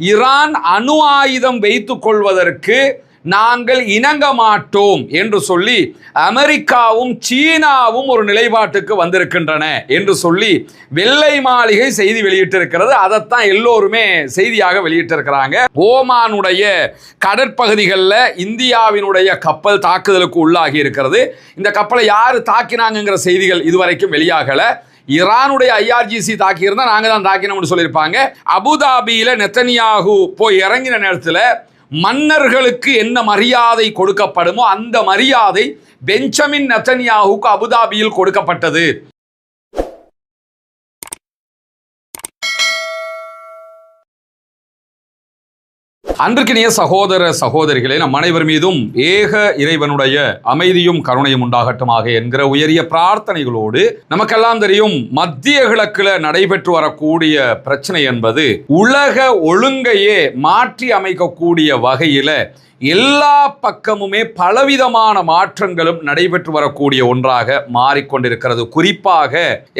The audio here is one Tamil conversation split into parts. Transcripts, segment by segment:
ஈரான் அணு ஆயுதம் வைத்துக் கொள்வதற்கு நாங்கள் இணங்க மாட்டோம் என்று சொல்லி அமெரிக்காவும் சீனாவும் ஒரு நிலைப்பாட்டுக்கு வந்திருக்கின்றன என்று சொல்லி வெள்ளை மாளிகை செய்தி வெளியிட்டிருக்கிறது. அதைத்தான் எல்லோருமே செய்தியாக வெளியிட்டிருக்கிறாங்க. ஓமானுடைய கடற்பகுதிகளில் இந்தியாவினுடைய கப்பல் தாக்குதலுக்கு உள்ளாகி இருக்கிறது. இந்த கப்பலை யார் தாக்கினாங்கிற செய்திகள் இதுவரைக்கும் வெளியாகல. ஈரானுடைய IRGC தாக்கியிருந்தா நாங்க தான் தாக்கினோம்னு சொல்லியிருப்பாங்க. அபுதாபியில நெத்தனியாகு போய் இறங்கின நேரத்தில் மன்னர்களுக்கு என்ன மரியாதை கொடுக்கப்படுமோ அந்த மரியாதை பெஞ்சமின் நெத்தனியாகுக்கு அபுதாபியில் கொடுக்கப்பட்டது. அன்றுக்கினிய சகோதர சகோதரிகளே, நம் அனைவர் மீதும் ஏக இறைவனுடைய அமைதியும் கருணையும் உண்டாகட்டுமாக என்கிற உயரிய பிரார்த்தனைகளோடு, நமக்கெல்லாம் தெரியும் மத்திய கிழக்குல நடைபெற்று வரக்கூடிய பிரச்சனை என்பது உலக ஒழுங்கையே மாற்றி அமைக்கக்கூடிய வகையில எல்லா பக்கமுமே பலவிதமான மாற்றங்களும் நடைபெற்று வரக்கூடிய ஒன்றாக மாறிக்கொண்டிருக்கிறது. குறிப்பாக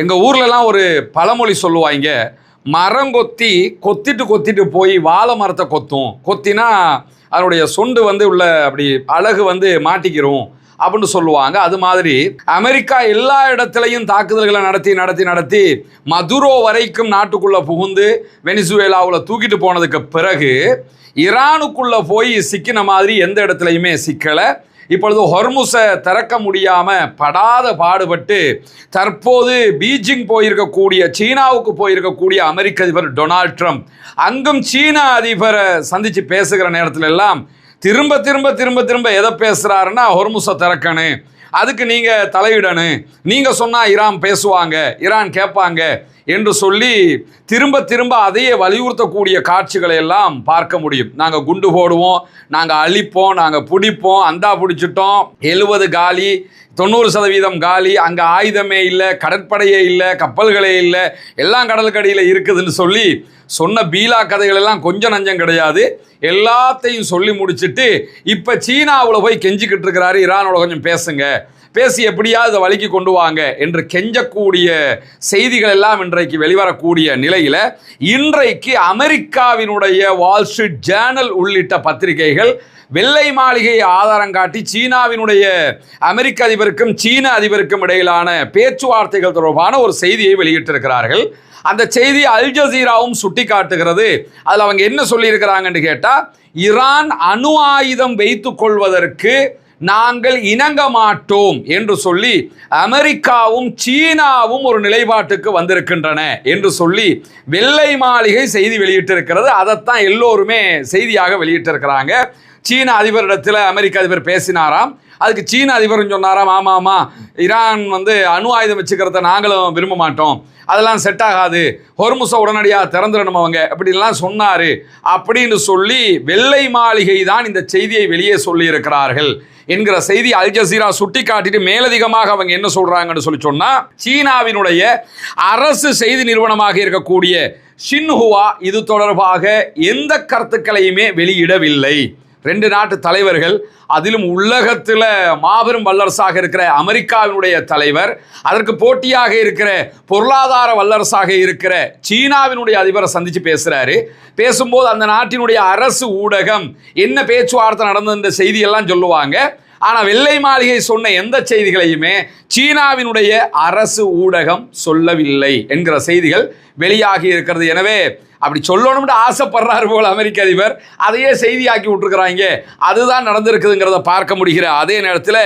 எங்க ஊர்லலாம் ஒரு பழமொழி சொல்லுவாங்க, மரங்கொத்தி கொத்திட்டு போய் வாழை மரத்தை கொத்தினா அதனுடைய சொண்டு உள்ள அப்படி அழகு மாட்டிக்கிறோம் அப்படின்னு சொல்லுவாங்க. அது மாதிரி அமெரிக்கா எல்லா இடத்துலையும் தாக்குதல்களை நடத்தி மதுரோ வரைக்கும் நாட்டுக்குள்ள புகுந்து வெனிசுவேலாவில் தூக்கிட்டு போனதுக்கு பிறகு ஈரானுக்குள்ள போய் சிக்கின மாதிரி எந்த இடத்துலையுமே சிக்கலை. இப்பொழுது ஹொர்முஸை திறக்க முடியாம படாத பாடுபட்டு தற்போது பீஜிங் போயிருக்கக்கூடிய, சீனாவுக்கு போயிருக்கக்கூடிய அமெரிக்க அதிபர் டொனால்ட் ட்ரம்ப் அங்கும் சீன அதிபரை சந்திச்சு பேசுகிற நேரத்துல எல்லாம் திரும்ப எதை பேசுறாருன்னா ஹொர்முஸை திறக்கணும், அதுக்கு நீங்க தலையிடணும், நீங்க சொன்னா ஈரான் பேசுவாங்க, ஈரான் கேட்பாங்க என்று சொல்லி திரும்ப அதையே வலியுறுத்தக்கூடிய காட்சிகளை எல்லாம் பார்க்க முடியும். நாங்கள் குண்டு போடுவோம், நாங்கள் அழிப்போம், நாங்கள் பிடிப்போம், அந்தா பிடிச்சிட்டோம், 70 காலி, 90% காலி, அங்கே ஆயுதமே இல்லை, கடற்படையே இல்லை, கப்பல்களே இல்லை, எல்லாம் கடலுக்கடியில் இருக்குதுன்னு சொல்லி சொன்ன பீலா கதைகள் எல்லாம் கொஞ்சம் நஞ்சம் கிடையாது. எல்லாத்தையும் சொல்லி முடிச்சுட்டு இப்போ சீனாவில் போய் கெஞ்சிக்கிட்டு இருக்கிறாரு, ஈரானோட கொஞ்சம் பேசுங்க, பேசி எப்படியாவது வழிக்கு கொண்டு வாங்க என்று கெஞ்சக்கூடிய செய்திகள் எல்லாம் இன்றைக்கு வெளிவரக்கூடிய நிலையில் இன்றைக்கு அமெரிக்காவினுடைய வால் ஸ்ட்ரீட் ஜேர்னல் உள்ளிட்ட பத்திரிகைகள் வெள்ளை மாளிகையை ஆதாரம் காட்டி சீனாவினுடைய அமெரிக்க அதிபருக்கும் சீன அதிபருக்கும் இடையிலான பேச்சுவார்த்தைகள் தொடர்பான ஒரு செய்தியை வெளியிட்டிருக்கிறார்கள். அந்த செய்தி அல் ஜசீராவும் சுட்டி காட்டுகிறது. அதில் அவங்க என்ன சொல்லியிருக்கிறாங்கன்னு கேட்டால், ஈரான் அணு ஆயுதம் வைத்துக் கொள்வதற்கு நாங்கள் இணங்க மாட்டோம் என்று சொல்லி அமெரிக்காவும் சீனாவும் ஒரு நிலைப்பாட்டுக்கு வந்திருக்கின்றன என்று சொல்லி வெள்ளை மாளிகை செய்தி வெளியிட்டிருக்கிறது. அதைத்தான் எல்லோருமே செய்தியாக வெளியிட்டிருக்கிறாங்க. சீன அதிபரிடத்தில் அமெரிக்க அதிபர் பேசினாராம். அதுக்கு சீன அதிபர் சொன்னாராம், ஆமாமா ஈரான் அணு ஆயுதம் வச்சுக்கிறத நாங்களும் விரும்ப மாட்டோம், அதெல்லாம் செட் ஆகாது, ஹொர்முஸை உடனடியாக திறந்துடணும் அவங்க அப்படின்லாம் சொன்னார் அப்படின்னு சொல்லி வெள்ளை மாளிகை தான் இந்த செய்தியை வெளியே சொல்லி இருக்கிறார்கள் என்கிற செய்தி அல் ஜசீரா சுட்டி காட்டிட்டு மேலதிகமாக அவங்க என்ன சொல்றாங்கன்னு சொல்லி சொன்னா, சீனாவினுடைய அரசு செய்தி நிறுவனமாக இருக்கக்கூடிய ஷின்ஹுவா இது தொடர்பாக எந்த கருத்துக்களையுமே வெளியிடவில்லை. 2 நாட்டு தலைவர்கள், அதிலும் உலகத்தில் மாபெரும் வல்லரசாக இருக்கிற அமெரிக்காவினுடைய தலைவர், அதற்கு போட்டியாக இருக்கிற பொருளாதார வல்லரசாக இருக்கிற சீனாவினுடைய அதிபரை சந்திச்சு பேசுறாரு. பேசும்போது அந்த நாட்டினுடைய அரசு ஊடகம் என்ன பேச்சுவார்த்தை நடந்த செய்தியெல்லாம் சொல்லுவாங்க. ஆனால் வெள்ளை மாளிகை சொன்ன எந்த செய்திகளையுமே சீனாவினுடைய அரசு ஊடகம் சொல்லவில்லை என்கிற செய்திகள் வெளியாகி இருக்கிறது. எனவே அப்படி சொல்லணும்னு ஆசைப்படுறாரு போல அமெரிக்க அதிபர், அதையே செய்தியாக்கி விட்டுருக்கிறாங்க. அதுதான் நடந்திருக்குதுங்கிறத பார்க்க முடிகிற அதே நேரத்தில்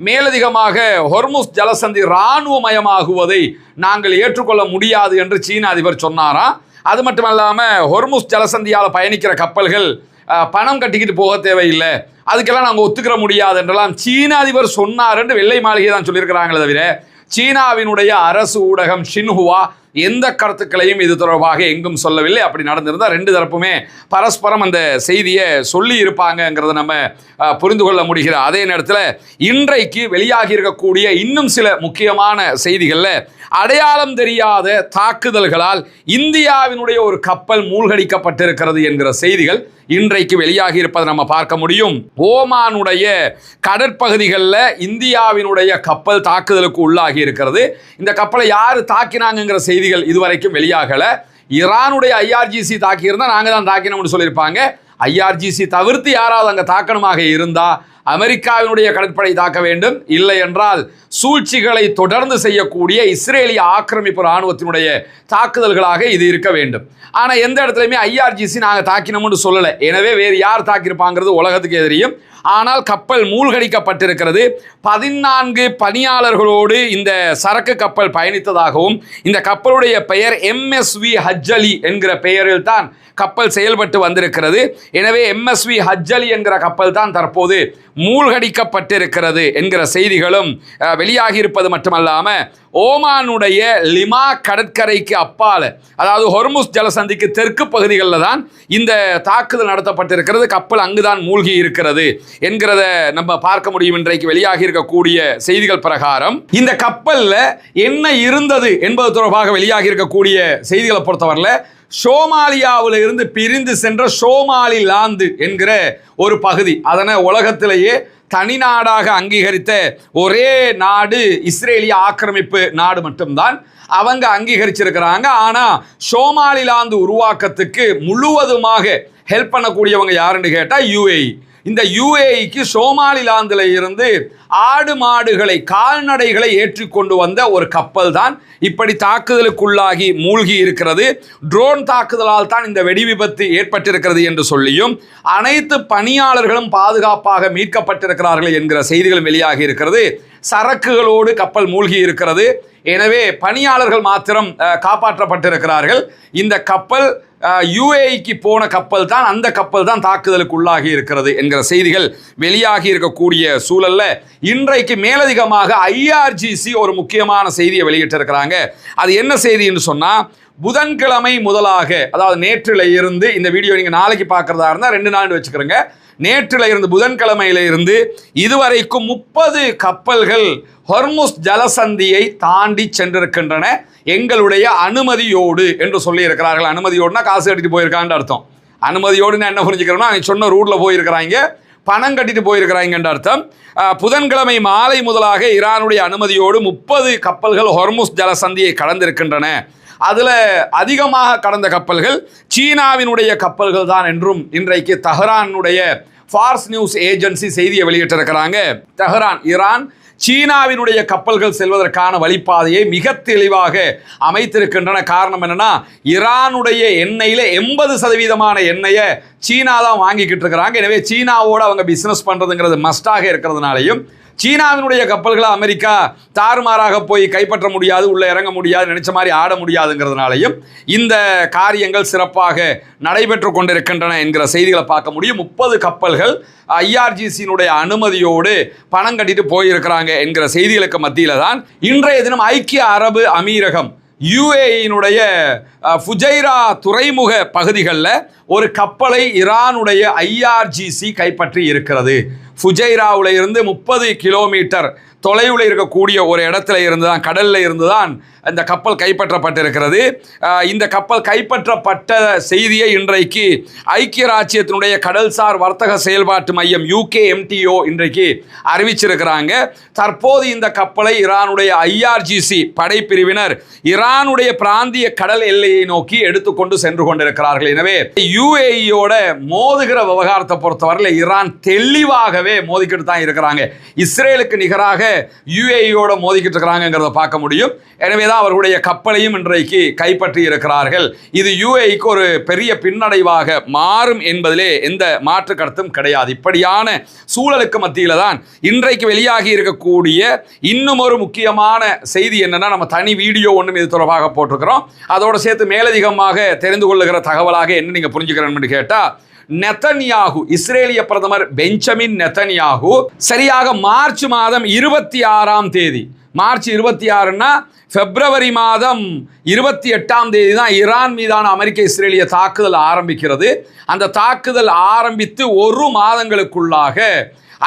மேலதிகமாக ஹொர்முஸ் ஜலசந்தி இராணுவமயமாகுவதை நாங்கள் ஏற்றுக்கொள்ள முடியாது என்று சீன அதிபர் சொன்னாராம். அது மட்டும் இல்லாமல் ஹொர்முஸ் ஜலசந்தியால் பயணிக்கிற கப்பல்கள் பணம் கட்டிக்கிட்டு போக தேவையில்லை, அதுக்கெல்லாம் நாங்கள் ஒத்துக்கிற முடியாது என்றெல்லாம் சீன அதிபர் சொன்னார் என்று வெள்ளை மாளிகை தான் சொல்லியிருக்கிறாங்களே தவிர சீனாவினுடைய அரசு ஊடகம் ஷின்ஹுவா எந்த கருத்துக்களையும் இது தொடர்பாக எங்கும் சொல்லவில்லை. அப்படி நடந்திருந்தால் 2 தரப்புமே பரஸ்பரம் அந்த செய்தியை சொல்லி இருப்பாங்கங்கிறத நம்ம புரிந்து கொள்ள முடிகிற அதே நேரத்தில் இன்றைக்கு வெளியாகி இருக்கக்கூடிய இன்னும் சில முக்கியமான செய்திகளில் அடையாளம் தெரியாத தாக்குதல்களால் இந்தியாவினுடைய ஒரு கப்பல் மூழ்கடிக்கப்பட்டிருக்கிறது என்கிற செய்திகள் இன்றைக்கு வெளியாகி இருப்பதை நம்ம பார்க்க முடியும். ஓமானுடைய கடற்பகுதிகளில் இந்தியாவினுடைய கப்பல் தாக்குதலுக்கு உள்ளாகி இருக்கிறது. இந்த கப்பலை யார் தாக்கினாங்கிற செய்திகள் இதுவரைக்கும் வெளியாகல. ஈரானுடைய ஐஆர்ஜிசி தாக்கியிருந்தா நாங்க தான் தாக்கினோம்னு சொல்லியிருப்பாங்க. ஐஆர்ஜிசி தவிர்த்து யாராவது அங்க தாக்கணுமாக இருந்தா அமெரிக்காவினுடைய கடற்படை தாக்க வேண்டும். இல்லை என்றால் சூழ்ச்சிகளை தொடர்ந்து செய்யக்கூடிய இஸ்ரேலிய ஆக்கிரமிப்பு இராணுவத்தினுடைய தாக்குதல்களாக இது இருக்க வேண்டும். ஆனால் எந்த இடத்துலையுமே ஐஆர்ஜிசி நாங்கள் தாக்கினோம்னு சொல்லலை. எனவே வேறு யார் தாக்கியிருப்பாங்கிறது உலகத்துக்கு தெரியும். ஆனால் கப்பல் மூழ்கடிக்கப்பட்டிருக்கிறது. 14 பணியாளர்களோடு இந்த சரக்கு கப்பல் பயணித்ததாகவும் இந்த கப்பலுடைய பெயர் MSV ஹஜ்ஜலி என்கிற பெயரில் தான் கப்பல் செயல்பட்டு வந்திருக்கிறது. எனவே MSV ஹஜ்ஜலி என்கிற கப்பல் தான் தற்போது மூழ்கடிக்கப்பட்டிருக்கிறது என்கிற செய்திகளும் வெளியாகி இருப்பது மட்டுமல்லாம ஓமானுடைய லிமா கடற்கரைக்கு அப்பால், அதாவது ஹொர்முஸ் ஜலசந்திக்கு தெற்கு பகுதிகளில் தான் இந்த தாக்குதல் நடத்தப்பட்டிருக்கிறது. கப்பல் அங்குதான் மூழ்கி இருக்கிறது என்கிறத நம்ம பார்க்க முடியும். இன்றைக்கு வெளியாகி இருக்கக்கூடிய செய்திகள் பிரகாரம் இந்த கப்பல்ல என்ன இருந்தது என்பது தொடர்பாக வெளியாகி இருக்கக்கூடிய செய்திகளை பொறுத்தவரையில் சோமாலியாவில் இருந்து பிரிந்து சென்ற சோமாலிலாந்து என்கிற ஒரு பகுதி, அதனை உலகத்திலேயே தனிநாடாக அங்கீகரித்த ஒரே நாடு இஸ்ரேலிய ஆக்கிரமிப்பு நாடு மட்டும்தான். அவங்க அங்கீகரிச்சிருக்கிறாங்க. ஆனா சோமாலிலாந்து உருவாக்கத்துக்கு முழுவதுமாக ஹெல்ப் பண்ணக்கூடியவங்க யாருன்னு கேட்டா UAE. இந்த UAEக்கு சோமாலிலாந்தில் இருந்து ஆடு மாடுகளை கால்நடைகளை ஏற்றிக்கொண்டு வந்த ஒரு கப்பல் தான் இப்படி தாக்குதலுக்குள்ளாகி மூழ்கி இருக்கிறது. ட்ரோன் தாக்குதலால் தான் இந்த வெடி விபத்து ஏற்பட்டிருக்கிறது என்று சொல்லியும் அனைத்து பணியாளர்களும் பாதுகாப்பாக மீட்கப்பட்டிருக்கிறார்கள் என்கிற செய்திகள் வெளியாகி இருக்கிறது. சரக்குகளோடு கப்பல் மூழ்கி இருக்கிறது. எனவே பணியாளர்கள் மாத்திரம் காப்பாற்றப்பட்டிருக்கிறார்கள். இந்த கப்பல் UAEக்கு போன கப்பல் தான், அந்த கப்பல் தான் தாக்குதலுக்கு உள்ளாகி இருக்கிறது என்கிற செய்திகள் வெளியாகி இருக்கக்கூடிய சூழல்ல இன்றைக்கு மேலதிகமாக IRGC ஒரு முக்கியமான செய்தியை வெளியிட்டிருக்கிறாங்க. அது என்ன செய்தின்னு சொன்னா, புதன்கிழமை முதலாக, அதாவது நேற்றில இருந்து, இந்த வீடியோ நீங்க நாளைக்கு பார்க்கறதா இருந்தா 2 நாள் வச்சுக்கிறோங்க, நேற்றில இருந்து புதன்கிழமையில இருந்து இதுவரைக்கும் 30 கப்பல்கள் ஹொர்முஸ் ஜலசந்தியை தாண்டி சென்றிருக்கின்றன எங்களுடைய அனுமதியோடு என்று சொல்லி இருக்கிறார்கள். அனுமதியோடுனா காசு கட்டிட்டு போயிருக்கான்னு அர்த்தம். அனுமதியோடுன்னு என்ன புரிஞ்சுக்கிறோம்னா, சொன்ன ரூட்ல போயிருக்கிறாங்க, பணம் கட்டிட்டு போயிருக்கிறாங்கன்ற அர்த்தம். புதன்கிழமை மாலை முதலாக ஈரானுடைய அனுமதியோடு 30 கப்பல்கள் ஹொர்முஸ் ஜலசந்தியை கடந்திருக்கின்றன. அதுல அதிகமாக கடந்த கப்பல்கள் சீனாவினுடைய கப்பல்கள் தான் என்றும் இன்றைக்கு தெஹ்ரானுடைய ஃபார்ஸ் நியூஸ் ஏஜென்சி செய்தியை வெளியிட்டிருக்கிறாங்க. தெஹ்ரான், ஈரான் சீனாவினுடைய கப்பல்கள் செல்வதற்கான வழிப்பாதையை மிக தெளிவாக அமைத்திருக்கின்றன. காரணம் என்னன்னா, ஈரானுடைய எண்ணெயில 80% எண்ணெயை சீனா தான் வாங்கிக்கிட்டு இருக்கிறாங்க. எனவே சீனாவோட அவங்க பிசினஸ் பண்றதுங்கிறது மஸ்டாக இருக்கிறதுனாலையும், சீனாவினுடைய கப்பல்களை அமெரிக்கா தாறுமாறாக போய் கைப்பற்ற முடியாது, உள்ள இறங்க முடியாது, நினைச்ச மாதிரி ஆட முடியாதுங்கிறதுனாலையும் இந்த காரியங்கள் சிறப்பாக நடைபெற்று கொண்டிருக்கின்றன என்கிற செய்திகளை பார்க்க முடியும். 30 கப்பல்கள் IRGCயினுடைய அனுமதியோடு பணம் கட்டிட்டு போயிருக்கிறாங்க என்கிற செய்திகளுக்கு மத்தியில தான் இன்றைய தினம் ஐக்கிய அரபு அமீரகம் UAEயினுடைய ஃபுஜைரா துறைமுக பகுதிகளில் ஒரு கப்பலை ஈரானுடைய IRGC கைப்பற்றி இருக்கிறது. ஃபுஜைராவில் இருந்து 30 கிலோமீட்டர் தொலைவில் இருக்கக்கூடிய ஒரு இடத்துல இருந்து தான், கடலில் இருந்து தான் இந்த கப்பல் கைப்பற்றப்பட்டிருக்கிறது. இந்த கப்பல் கைப்பற்றப்பட்ட செய்தியை இன்றைக்கு ஐக்கிய ராச்சியத்தினுடைய கடல்சார் வர்த்தக செயல்பாட்டு மையம் UKMTO இன்றைக்கு அறிவிச்சிருக்கிறாங்க. தற்போது இந்த கப்பலை ஈரானுடைய IRGC படைப்பிரிவினர் ஈரானுடைய பிராந்திய கடல் எல்லையை நோக்கி எடுத்துக்கொண்டு சென்று கொண்டிருக்கிறார்கள். எனவே UAEயோட மோதுகிற விவகாரத்தை பொறுத்தவரையில் ஈரான் தெளிவாகவே மோதிக்கிட்டு தான் இருக்கிறாங்க. இஸ்ரேலுக்கு நிகராக UAEயோட மோதிக்கிட்டு இருக்கிறாங்கிறத பார்க்க முடியும். எனவே தான் அவர்களுடைய கப்பலையும் இன்றைக்கு கைப்பற்றி இருக்கிறார்கள். இது UAEக்கு ஒரு பெரிய பின்னடைவாக மாறும் என்பதிலே எந்த மாற்று கருத்தும் கிடையாது. இப்படியான சூழலுக்கு மத்தியில தான் இன்றைக்கு வெளியாகி இருக்கக்கூடிய இன்னும் ஒரு முக்கியமான செய்தி என்னன்னா, நம்ம தனி வீடியோ ஒன்றும் இது தொடர்பாக போட்டிருக்கிறோம். அதோட சேர்த்து மேலதிகமாக தெரிந்து கொள்ளுகிற தகவலாக என்ன நீங்க புரிஞ்சுக்கிறேன்னு கேட்டா, நெதன்யாகு, இஸ்ரேலிய பிரதமர் பெஞ்சமின் நெதன்யாகு சரியாக மார்ச் மாதம் 26ஆம் தேதி, மார்ச் 26ன்னா பிப்ரவரி மாதம் 28ஆம் தேதி தான் ஈரான் மீதான அமெரிக்க இஸ்ரேலிய தாக்குதல் ஆரம்பிக்கிறது. அந்த தாக்குதல் ஆரம்பித்து 1 மாதங்களுக்குள்ளாக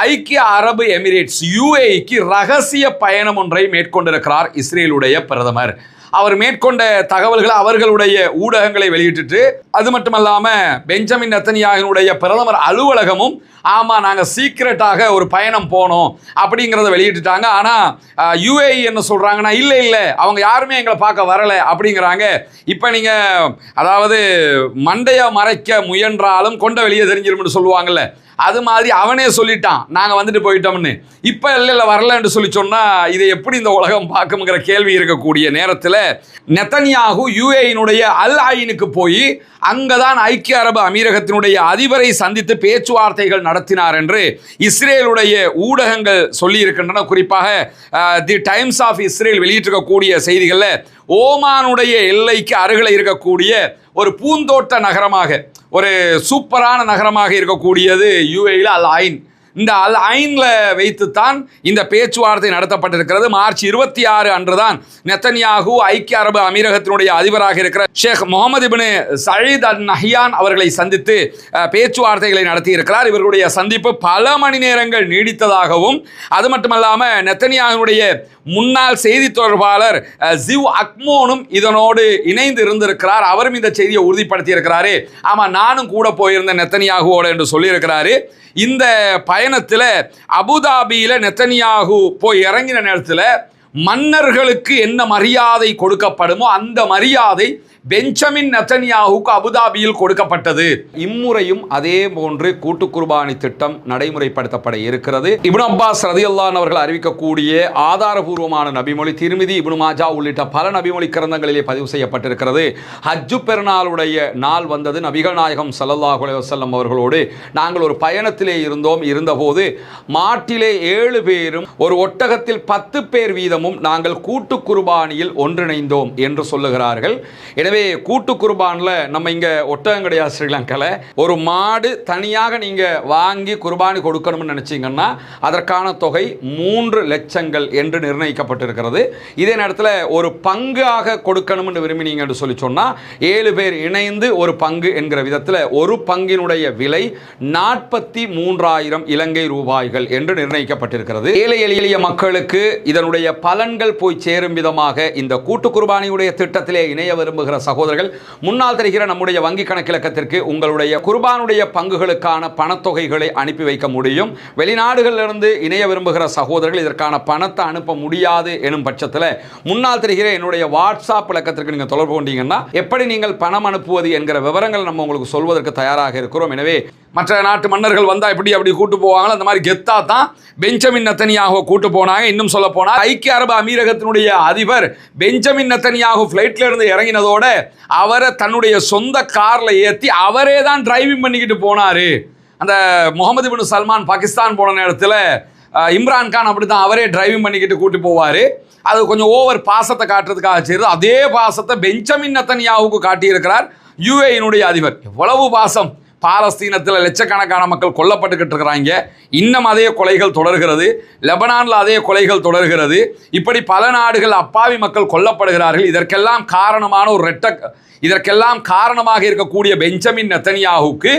ஐக்கிய அரபு எமிரேட்ஸ் UAEக்கு ரகசிய பயணம் ஒன்றை மேற்கொண்டிருக்கிறார் இஸ்ரேலுடைய பிரதமர். அவர் மேற்கொண்ட தகவல்களை அவர்களுடைய ஊடகங்களை வெளியிட்டு, அது மட்டுமல்லாம பெஞ்சமின் நெத்தனியாஹுவினுடைய பிரதமர் அலுவலகமும் ஆமா நாங்க சீக்கிரட்டாக ஒரு பயணம் போனோம் அப்படிங்கிறத வெளியிட்டுட்டாங்க. ஆனா UAE என்ன சொல்றாங்கன்னா, இல்ல அவங்க யாருமே எங்களை பார்க்க வரல அப்படிங்கிறாங்க. இப்ப நீங்க அதாவது மண்டைய மறைக்க முயன்றாலும் கொண்ட வெளியே தெரிஞ்சிரும்னு சொல்லுவாங்கல்ல, அது மாதிரி அவனே சொல்லிட்டான் நாங்க வந்துட்டு போயிட்டோம்னு. இப்ப இல்ல வரலன்னு சொல்லி சொன்னா இதை எப்படி இந்த உலகம் பார்க்குங்கிற கேள்வி இருக்கக்கூடிய நேரத்தில் நெத்தனியாஹு UAE-னுடைய அல் ஐனுக்கு போய் அங்கதான் ஐக்கிய அரபு அமீரகத்தினுடைய அதிபரை சந்தித்து பேச்சுவார்த்தைகள் நடத்தினார் என்று இஸ்ரேலுடைய ஊடகங்கள் சொல்லி இருக்கின்றன. குறிப்பாக தி டைம்ஸ் ஆஃப் இஸ்ரேல் வெளியிட்டிருக்கக்கூடிய செய்திகளில் ஓமானுடைய எல்லைக்கு அருகில் இருக்கக்கூடிய ஒரு பூந்தோட்ட நகரமாக, ஒரு சூப்பரான நகரமாக இருக்கக்கூடியது UAE-ல அல் ஐன். இந்த அல் ஐன்ல வைத்துத்தான் இந்த பேச்சுவார்த்தை நடத்தப்பட்டிருக்கிறது. மார்ச் 26 அன்றுதான் நெத்தனியாஹு ஐக்கிய அரபு அமீரகத்தினுடைய அதிபராக இருக்கிற ஷேக் முகமது இப்னு சயீத் அல் நஹ்யான் அவர்களை சந்தித்து பேச்சுவார்த்தைகளை நடத்தி இருக்கிறார். இவர்களுடைய சந்திப்பு பல மணி நேரங்கள் நீடித்ததாகவும், அது மட்டுமல்லாம நெத்தனியாஹுடைய முன்னாள் செய்தி தொடர்பாளர் ஜிவ் அக்மோனும் இதனோடு இணைந்து இருந்திருக்கிறார். அவரும் இந்த செய்தியை உறுதிப்படுத்தி இருக்கிறாரு. ஆமா நானும் கூட போயிருந்த நெத்தனியாஹுவோட என்று சொல்லியிருக்கிறாரு. இந்த பயணத்தில் அபுதாபியில் நெத்தனியாஹு போய் இறங்கின நேரத்தில் மன்னர்களுக்கு என்ன மரியாதை கொடுக்கப்படுமோ அந்த மரியாதை பெஞ்சமின் நெத்தனியாஹுக்கு அபுதாபியில் கொடுக்கப்பட்டது. இம்முறையும் அதே போன்று கூட்டு குர்பானி திட்டம் நடைமுறைப்படுத்தப்பட இருக்கிறது. இப்னு அப்பாஸ் ரலியல்லாஹு அன்ஹு அவர்கள் அறிவிக்கக்கூடிய ஆதாரபூர்வமான நபிமொழி திர்மிதி, இப்னு மாஜா உள்ளிட்ட பல நபிமொழி கிரந்தங்களிலே பதிவு செய்யப்பட்டிருக்கிறது. ஹஜ்ஜு பெருநாளுடைய நாள் வந்தது. நபிகள் நாயகம் ஸல்லல்லாஹு அலைஹி வஸல்லம் அவர்களோடு நாங்கள் ஒரு பயணத்திலே இருந்தபோது மாட்டிலே 7 பேரும் ஒரு ஒட்டகத்தில் 10 பேர் வீதமும் நாங்கள் கூட்டு குர்பானியில் ஒன்றிணைந்தோம் என்று சொல்லுகிறார்கள். எனவே கூட்டு குர்பான்ல நம்ம இங்க ஒட்டகம் கிடையாது ஸ்ரீலங்கால. ஒரு மாடு தனியாக நீங்க வாங்கி குர்பானி கொடுக்கணும்னு நினைச்சீங்கன்னா அதற்கான தொகை 3 லட்சங்கள் என்று நிர்ணயிக்கப்பட்டிருக்கிறது. இதே நேரத்தில் ஒரு பங்காக கொடுக்கணும்னு விரும்பினீங்க என்று சொல்லி சொன்னா 7 பேர் இணைந்து ஒரு பங்கு என்கிற விதத்தில் ஒரு பங்கினுடைய விலை 43,000 இலங்கை ரூபாய்கள் என்று நிர்ணயிக்கப்பட்டிருக்கிறது. ஏழை எளிய மக்களுக்கு இதனுடைய பலன்கள் போய் சேரும் விதமாக இந்த கூட்டு குர்பானியுடைய திட்டத்திலே இணைய விரும்புகிற சகோதரர்கள் முன்னால் தெரிகிற நம்முடைய வங்கி கணக்கிலக்கத்திற்கு உங்களுடைய குர்பானுடைய பங்குகளுக்கான பணத்தொகைகளை அனுப்பி வைக்க முடியும். வெளிநாடுகளிலிருந்து இணைய விரும்புகிற சகோதரர்கள் இதற்கான பணத்தை அனுப்ப முடியாது எனும் பட்சத்தில் முன்னால் தெரிகிற என்னுடைய வாட்ஸ்அப் இலக்கத்திற்கு நீங்கள் தொடர்பு கொண்டீங்கன்னா எப்படி நீங்கள் பணம் அனுப்புவது என்கிற விவரங்கள் நம்ம உங்களுக்கு சொல்வதற்கு தயாராக இருக்கிறோம். எனவே மற்ற நாட்டு மன்னர்கள் வந்தால் அப்படி கூட்டு போவாங்க, அந்த மாதிரி கெத்தா தான் பெஞ்சமின் நெத்தனியாஹு கூட்டு போனாங்க. இன்னும் சொல்ல போனால் ஐக்கிய அரபு அமீரகத்தினுடைய அதிபர் பெஞ்சமின் நெத்தனியாஹு ஃப்ளைட்ல இருந்து இறங்கினதோட அவரை தன்னுடைய சொந்த கார்ல ஏற்றி அவரே தான் டிரைவிங் பண்ணிக்கிட்டு போனாரு. அந்த முகமது பின் சல்மான் பாகிஸ்தான் போன நேரத்தில் இம்ரான் கான் அப்படி தான் அவரே டிரைவிங் பண்ணிக்கிட்டு கூட்டு போவார். அது கொஞ்சம் ஓவர் பாசத்தை காட்டுறதுக்காக செய்து அதே பாசத்தை பெஞ்சமின் நெத்தனியாஹுக்கு காட்டியிருக்கிறார் UAE-னுடைய அதிபர். எவ்வளவு பாசம்! பாலஸ்தீனத்தில் லட்சக்கணக்கான மக்கள் கொல்லப்பட்டுக்கிட்டு இருக்கிறாங்க. இன்னும் அதே கொலைகள் தொடர்கிறது. லெபனானில் அதே கொலைகள் தொடர்கிறது. இப்படி பல நாடுகள் அப்பாவி மக்கள் கொல்லப்படுகிறார்கள். இதற்கெல்லாம் காரணமாக இருக்கக்கூடிய பெஞ்சமின் நெத்தனியாஹுக்கு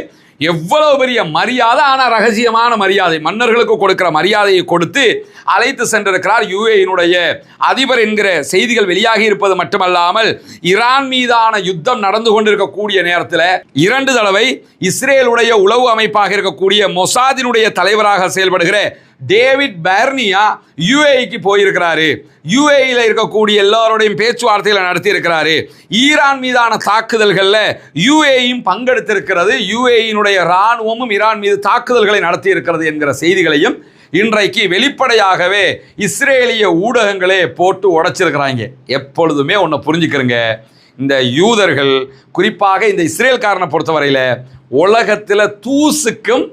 எவ்வளவு பெரிய மரியாதை, ஆனால் ரகசியமான மரியாதை, மன்னர்களுக்கு கொடுக்கிற மரியாதையை கொடுத்து அழைத்து சென்றிருக்கிறார் UAE-னுடைய அதிபர் என்கிற செய்திகள் வெளியாகி இருப்பது மட்டுமல்லாமல் ஈரான் மீதான யுத்தம் நடந்து கொண்டிருக்கக்கூடிய நேரத்தில் 2 தடவை இஸ்ரேலுடைய உளவு அமைப்பாக இருக்கக்கூடிய மொசாதினுடைய தலைவராக செயல்படுகிற டேவிட் பெர்னியா UAE-க்கு போயிருக்கிறாரு. UAE-ல இருக்கக்கூடிய எல்லாரோடையும் பேச்சுவார்த்தைகளை நடத்தி இருக்கிறாரு. ஈரான் மீதான தாக்குதல்களில் UAE-யும் பங்கெடுத்திருக்கிறது. UAE-னுடைய இராணுவமும் ஈரான் மீது தாக்குதல்களை நடத்தி இருக்கிறது என்கிற செய்திகளையும் இன்றைக்கு வெளிப்படையாகவே இஸ்ரேலிய ஊடகங்களே போட்டு உடைச்சிருக்கிறாங்க. எப்பொழுதுமே ஒன்று புரிஞ்சுக்கிறங்க, இந்த யூதர்கள் குறிப்பாக இந்த இஸ்ரேல்காரனை பொறுத்தவரையில் உலகத்தில் தூசுக்கும்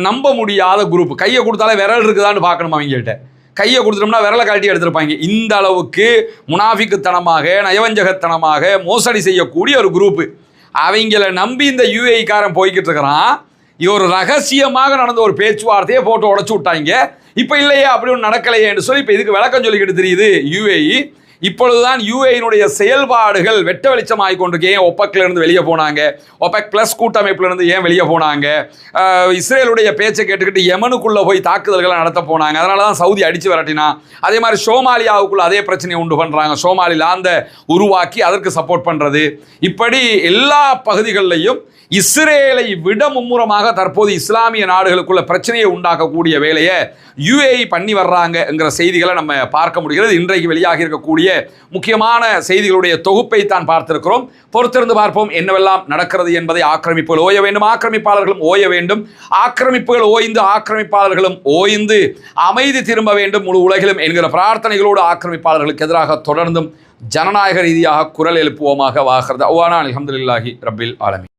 நம்ப முடியாத குரூப். கையை கொடுத்தாலே விரல் இருக்குதான்னு பார்க்கணும். அவங்ககிட்ட கையை கொடுத்துட்டோம்னா விரலை கழட்டி எடுத்திருப்பாங்க. இந்த அளவுக்கு முனாஃபிக்குத்தனமாக நயவஞ்சகத்தனமாக மோசடி செய்யக்கூடிய ஒரு குரூப்பு. அவங்கள நம்பி இந்த UAE-காரன் போய்கிட்டு இருக்கிறான். ஒரு ரகசியமாக நடந்த ஒரு பேச்சுவார்த்தையை போட்டு உடச்சு விட்டாங்க. இப்போ இல்லையே அப்படி ஒன்று நடக்கலையே என்று சொல்லி இப்போ இதுக்கு விளக்கம் சொல்லிக்கிட்டு தெரியுது UAE. இப்பொழுதுதான் யுஏஇனுடைய செயல்பாடுகள் வெட்ட வெளிச்சமாகி கொண்டிருக்கு. ஏன் ஒபெக்ல இருந்து வெளியே போனாங்க, ஒபெக் பிளஸ் கூட்டமைப்புல இருந்து ஏன் வெளியே போனாங்க, இஸ்ரேலுடைய பேச்சை கேட்டுக்கிட்டு யமனுக்குள்ள போய் தாக்குதல்களை நடத்த போனாங்க, அதனால தான் சவுதி அடிச்சு விரட்டினா. அதே மாதிரி சோமாலியாவுக்குள்ள அதே பிரச்சனையை உண்டு பண்றாங்க, சோமாலிலாந்த உருவாக்கி அதற்கு சப்போர்ட் பண்றது. இப்படி எல்லா பகுதிகளிலையும் இஸ்ரேலை விட மும்முரமாக தற்போது இஸ்லாமிய நாடுகளுக்குள்ள பிரச்சனையை உண்டாக்கக்கூடிய வேலையை யுஏஇ பண்ணி வர்றாங்கங்கிற செய்திகளை நம்ம பார்க்க முடிகிறது. இன்றைக்கு வெளியாக இருக்கக்கூடிய முக்கியமான செய்திகளுடைய தொகுப்பை தான் பார்த்திருக்கிறோம். பொறுத்திருந்து பார்ப்போம் என்னவெல்லாம் நடக்கிறது என்பதை. ஆக்கிரமிப்புகள் ஓய வேண்டும், ஆக்கிரமிப்பாளர்களும் ஓய வேண்டும், ஆக்கிரமிப்புகள் ஓய்ந்து ஆக்கிரமிப்பாளர்களும் ஓய்ந்து அமைதி திரும்ப வேண்டும் முழு உலகிலும் என்கிற பிரார்த்தனைகளோடு ஆக்கிரமிப்பாளர்களுக்கு எதிராக தொடர்ந்தும் ஜனநாயக ரீதியாக குரல் எழுப்புவோமாக. வாகிறது அல்ஹம்துலில்லாஹி ரப்பில் ஆலமீன்.